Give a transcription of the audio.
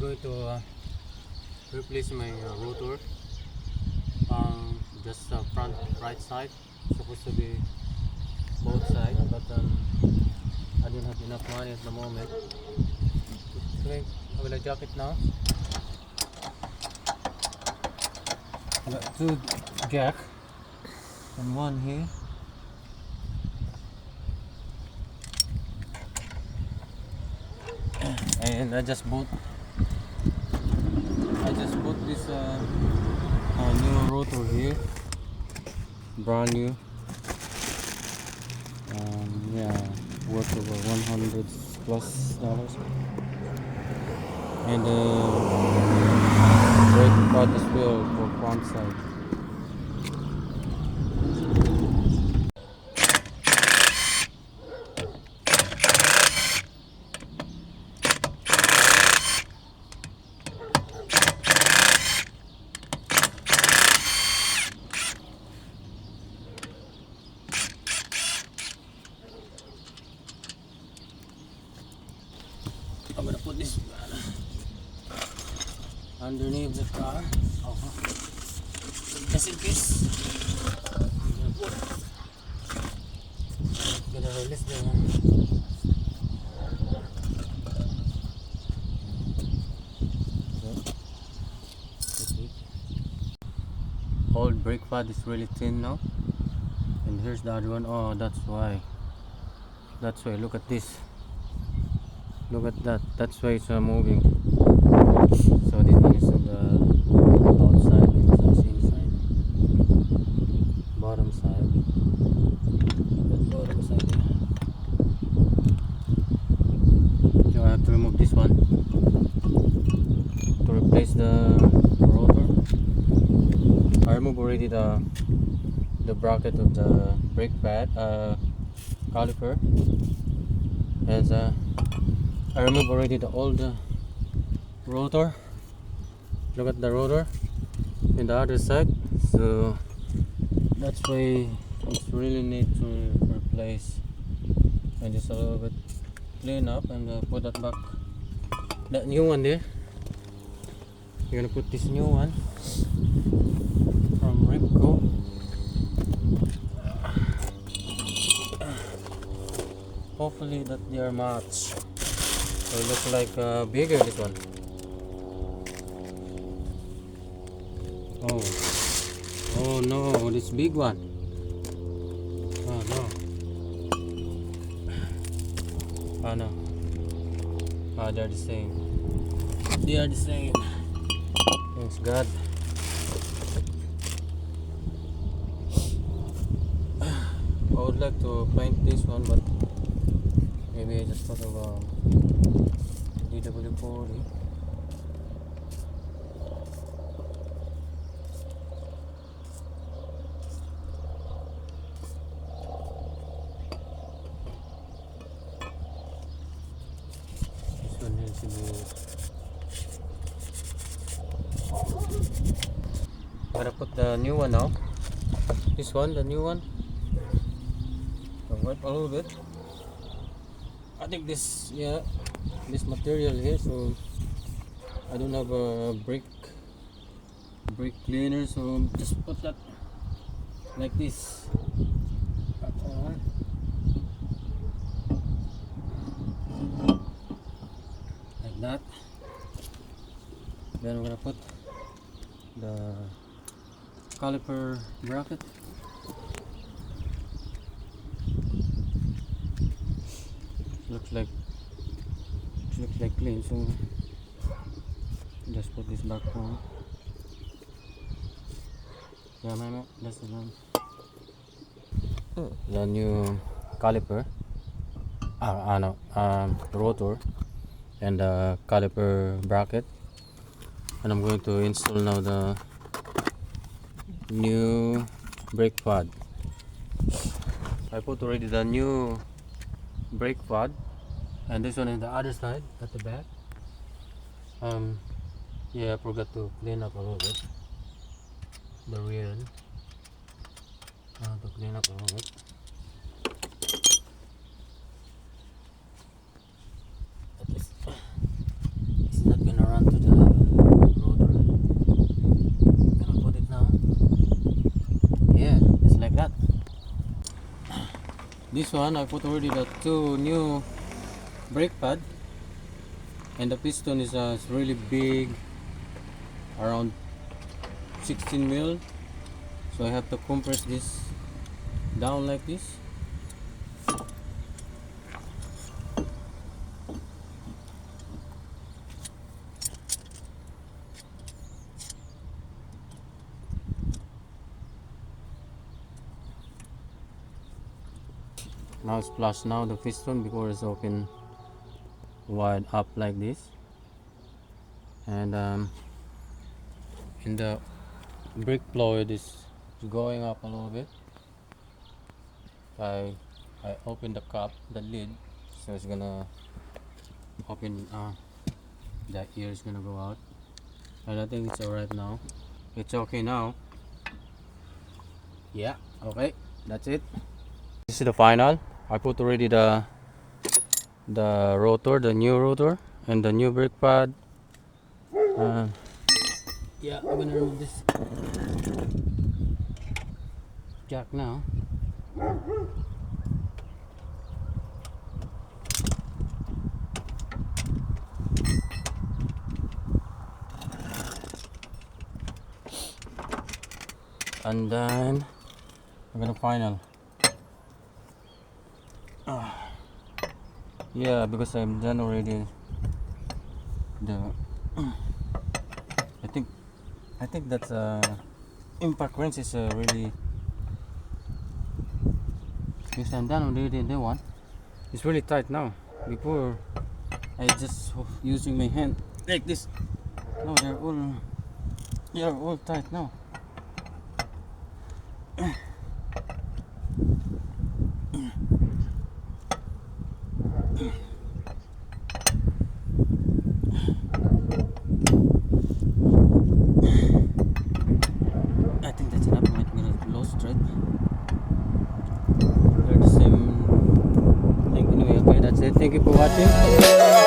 going to replace my rotor. Just front right side. Supposed to be both sides, but I don't have enough money at the moment. Okay, I will adjust it now. Got two jack and one here. And I just bought this new rotor here, brand new. Yeah, worth over $100+, and brake pad as well for front side. I'm gonna put this underneath the car. Just in case. I'm gonna release the old brake pad is really thin now, and here's the other one. Oh, that's why. Look at this. Look at that. That's why it's moving. So this one is on the outside, and this one is inside. Bottom side. That bottom side. So I have to remove this one to replace the rotor. I removed already the bracket of the brake pad caliper, and I removed already the old rotor. Look at the rotor in the other side. So that's why it's really need to replace, and just a little bit clean up and put that back. That new one there. You're gonna put this new one from Ripco. Hopefully that they are matched. So it looks like bigger, this one. Oh no, this big one. Oh no. Oh no. Oh, they're the same. They are the same. Thanks God. I would like to paint this one, but maybe I just thought of DW40. This one needs to be. I'm gonna put the new one now. This one, the new one. I'll wipe a little bit. I think this material here, so I don't have a brake cleaner, so just put that like this. Like that. Then I'm gonna put the caliper bracket. Looks like clean, so just put this back on. Yeah, that's the one. The new caliper. Rotor and the caliper bracket. And I'm going to install now the new brake pad. I put already the new brake pad, and this one is the other side at the back. Yeah, I forgot to clean up a little bit the rear end. To clean up a little bit. At least it's not gonna gonna run to the rotor. Gonna put it now. Yeah, it's like that. This one I put already the two new brake pad, and the piston is really big, around 16 mil. So I have to compress this down like this. Now it's flush now the piston before it's open wide up like this, and in the brake fluid is going up a little bit. I open the cup, the lid, so it's gonna open. The ear is gonna go out, and I think it's alright now. It's okay now. Yeah, okay, that's it. This is the final. I put already the rotor, the new rotor, and the new brake pad. Yeah, I'm gonna remove this jack now. And then I'm gonna final. Yeah, because I'm done already. I think that's impact wrench is really, because I'm done already. The one it's really tight now. Before I just using my hand like this. No, they're all tight now. I think that's enough. I'm gonna lose thread. They're the same thing anyway. Okay, that's it. Thank you for watching.